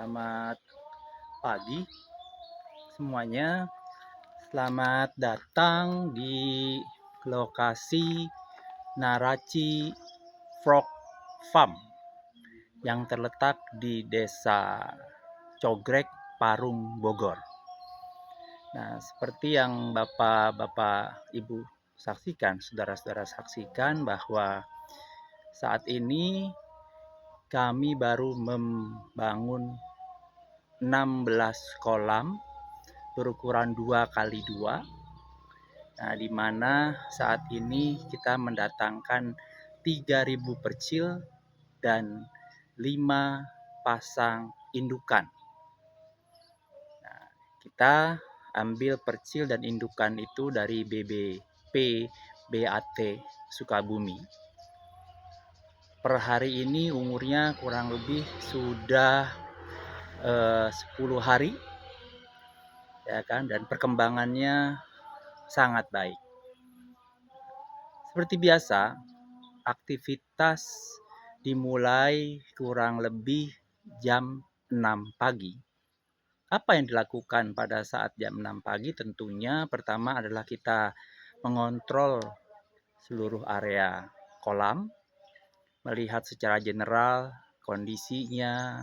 Selamat pagi semuanya. Selamat datang di lokasi Naraci Frog Farm yang terletak di Desa Cogrek, Parung, Bogor. Nah, seperti yang Bapak-bapak, Ibu saksikan, saudara-saudara saksikan bahwa saat ini kami baru membangun 16 kolam berukuran 2 kali 2. Nah, di mana saat ini kita mendatangkan 3.000 percil dan 5 pasang indukan. Nah, kita ambil percil dan indukan itu dari BBP BAT Sukabumi. Per hari ini umurnya kurang lebih sudah 10 hari, ya kan, dan perkembangannya sangat baik. Seperti biasa, aktivitas dimulai kurang lebih jam 6 pagi. Apa yang dilakukan pada saat jam 6 pagi? Tentunya pertama adalah kita mengontrol seluruh area kolam, melihat secara general kondisinya,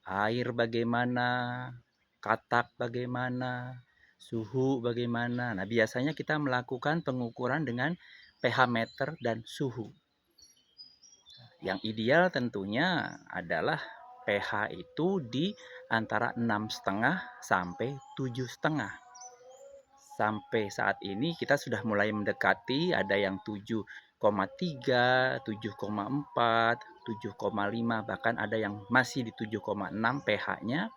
air bagaimana, katak bagaimana, suhu bagaimana. Nah, biasanya kita melakukan pengukuran dengan pH meter dan suhu. Yang ideal tentunya adalah pH itu di antara 6,5 sampai 7,5. Sampai saat ini kita sudah mulai mendekati, ada yang 7,3, 7,4, 7,5, bahkan ada yang masih di 7,6 pH-nya.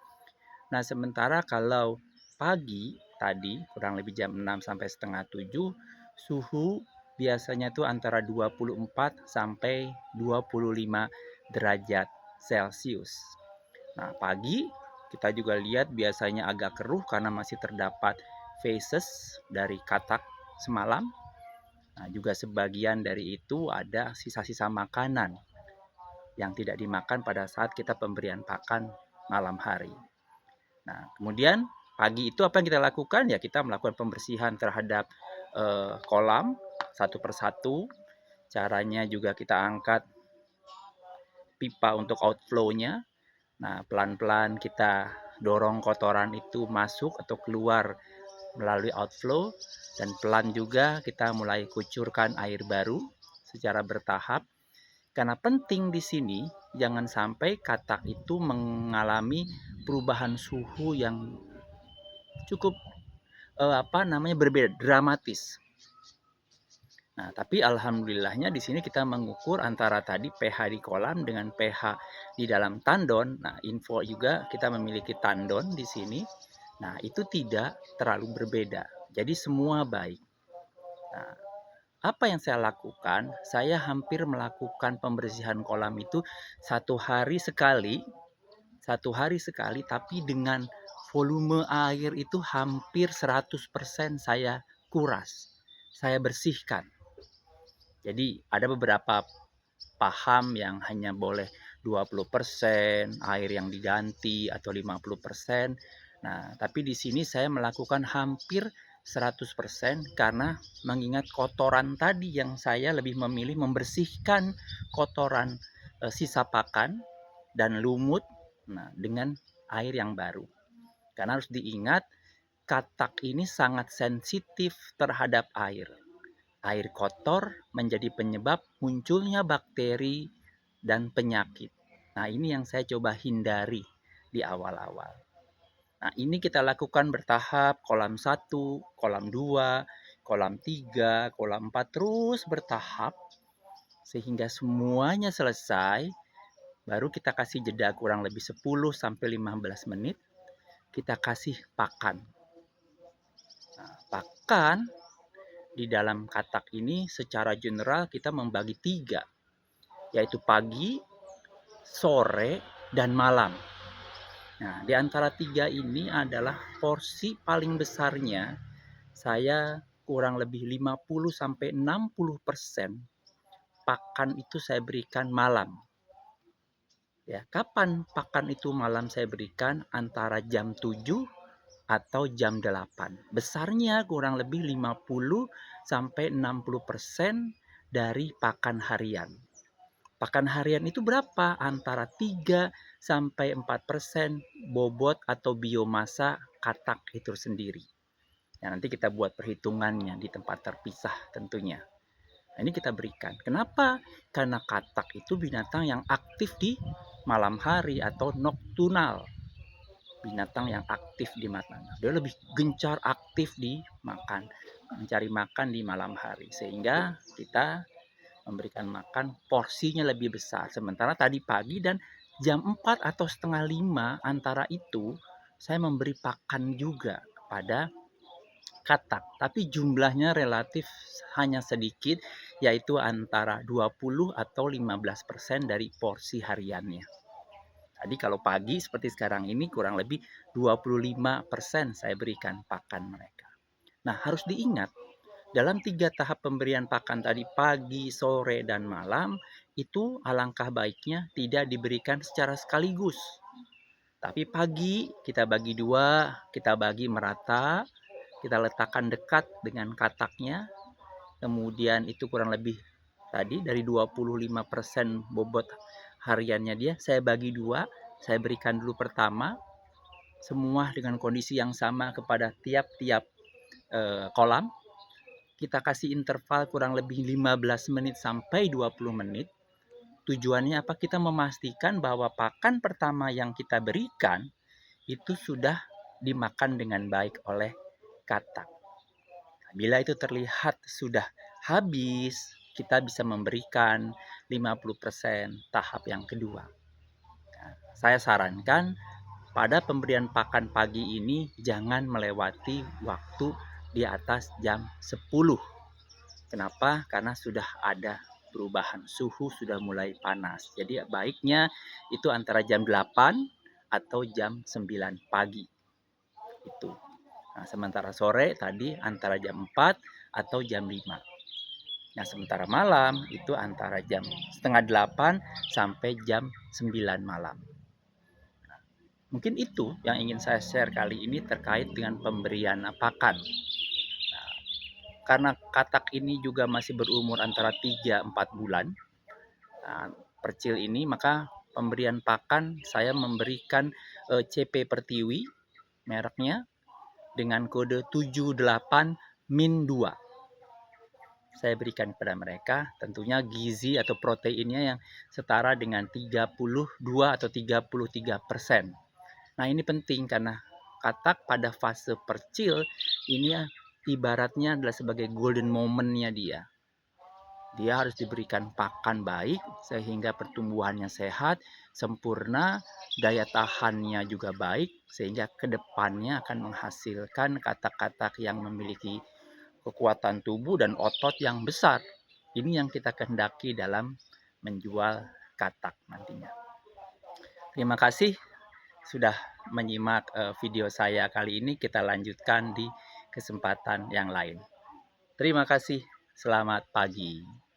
Nah, sementara kalau pagi tadi kurang lebih jam 6 sampai setengah 7, suhu biasanya tuh antara 24 sampai 25 derajat Celcius. Nah, pagi kita juga lihat biasanya agak keruh karena masih terdapat feces dari katak semalam. Nah, juga sebagian dari itu ada sisa-sisa makanan yang tidak dimakan pada saat kita pemberian pakan malam hari. Nah, kemudian pagi itu apa yang kita lakukan? Ya, kita melakukan pembersihan terhadap kolam satu persatu. Caranya juga kita angkat pipa untuk outflow-nya. Nah, pelan-pelan kita dorong kotoran itu masuk atau keluar melalui outflow, dan pelan juga kita mulai kucurkan air baru secara bertahap. Karena penting di sini jangan sampai katak itu mengalami perubahan suhu yang cukup berbeda, dramatis. Nah, tapi alhamdulillahnya di sini kita mengukur antara tadi pH di kolam dengan pH di dalam tandon. Nah, info juga kita memiliki tandon di sini. Nah, itu tidak terlalu berbeda. Jadi semua baik. Nah, apa yang saya lakukan? Saya hampir melakukan pembersihan kolam itu satu hari sekali, tapi dengan volume air itu hampir 100% saya kuras, saya bersihkan. Jadi ada beberapa paham yang hanya boleh 20% air yang diganti atau 50%. Nah, tapi di sini saya melakukan hampir 100% karena mengingat kotoran tadi yang saya lebih memilih membersihkan kotoran sisa pakan dan lumut, nah, dengan air yang baru. Karena harus diingat katak ini sangat sensitif terhadap air. Air kotor menjadi penyebab munculnya bakteri dan penyakit. Nah, ini yang saya coba hindari di awal-awal. Nah, ini kita lakukan bertahap, kolam 1, kolam 2, kolam 3, kolam 4, terus bertahap sehingga semuanya selesai. Baru kita kasih jeda kurang lebih 10 sampai 15 menit. Kita kasih pakan. Nah, pakan di dalam katak ini secara general kita membagi 3, yaitu pagi, sore, dan malam. Nah, di antara 3 ini adalah porsi paling besarnya. Saya kurang lebih 50 sampai 60% pakan itu saya berikan malam. Ya, kapan pakan itu malam saya berikan? Antara jam 7 atau jam 8. Besarnya kurang lebih 50 sampai 60% dari pakan harian. Pakan harian itu berapa? Antara 3 sampai 4% bobot atau biomasa katak itu sendiri. Ya, nanti kita buat perhitungannya di tempat terpisah tentunya. Nah, ini kita berikan. Kenapa? Karena katak itu binatang yang aktif di malam hari atau nocturnal. Binatang yang aktif di malam. Dia lebih gencar aktif di makan, mencari makan di malam hari. Sehingga kita memberikan makan porsinya lebih besar. Sementara tadi pagi dan jam 4 atau setengah 5 antara itu saya memberi pakan juga kepada katak, tapi jumlahnya relatif hanya sedikit, yaitu antara 20 atau 15% dari porsi hariannya. Tadi kalau pagi seperti sekarang ini kurang lebih 25% saya berikan pakan mereka. Nah, harus diingat, dalam 3 tahap pemberian pakan tadi pagi, sore, dan malam, itu alangkah baiknya tidak diberikan secara sekaligus. Tapi pagi kita bagi dua, kita bagi merata, kita letakkan dekat dengan kataknya, kemudian itu kurang lebih tadi dari 25% bobot hariannya dia, saya bagi dua, saya berikan dulu pertama, semua dengan kondisi yang sama kepada tiap-tiap kolam, kita kasih interval kurang lebih 15 menit sampai 20 menit. Tujuannya apa? Kita memastikan bahwa pakan pertama yang kita berikan itu sudah dimakan dengan baik oleh katak. Bila itu terlihat sudah habis, kita bisa memberikan 50% tahap yang kedua. Nah, saya sarankan pada pemberian pakan pagi ini jangan melewati waktu di atas jam 10. Kenapa? Karena sudah ada perubahan suhu, sudah mulai panas. Jadi baiknya itu antara jam 8 atau jam 9 pagi. Itu. Nah, sementara sore tadi antara jam 4 atau jam 5. Nah, sementara malam itu antara jam setengah 8 sampai jam 9 malam. Nah, mungkin itu yang ingin saya share kali ini terkait dengan pemberian pakan. Nah, karena katak ini juga masih berumur antara 3-4 bulan, nah, percil ini, maka pemberian pakan saya memberikan CP Pertiwi mereknya dengan kode 78-2. Saya berikan kepada mereka tentunya gizi atau proteinnya yang setara dengan 32 atau 33%. Nah, ini penting karena katak pada fase percil ini ibaratnya adalah sebagai golden moment-nya dia. Dia harus diberikan pakan baik sehingga pertumbuhannya sehat, sempurna, daya tahannya juga baik sehingga kedepannya akan menghasilkan katak-katak yang memiliki kekuatan tubuh dan otot yang besar. Ini yang kita kehendaki dalam menjual katak nantinya. Terima kasih sudah menyimak video saya kali ini. Kita lanjutkan di kesempatan yang lain. Terima kasih. Selamat pagi.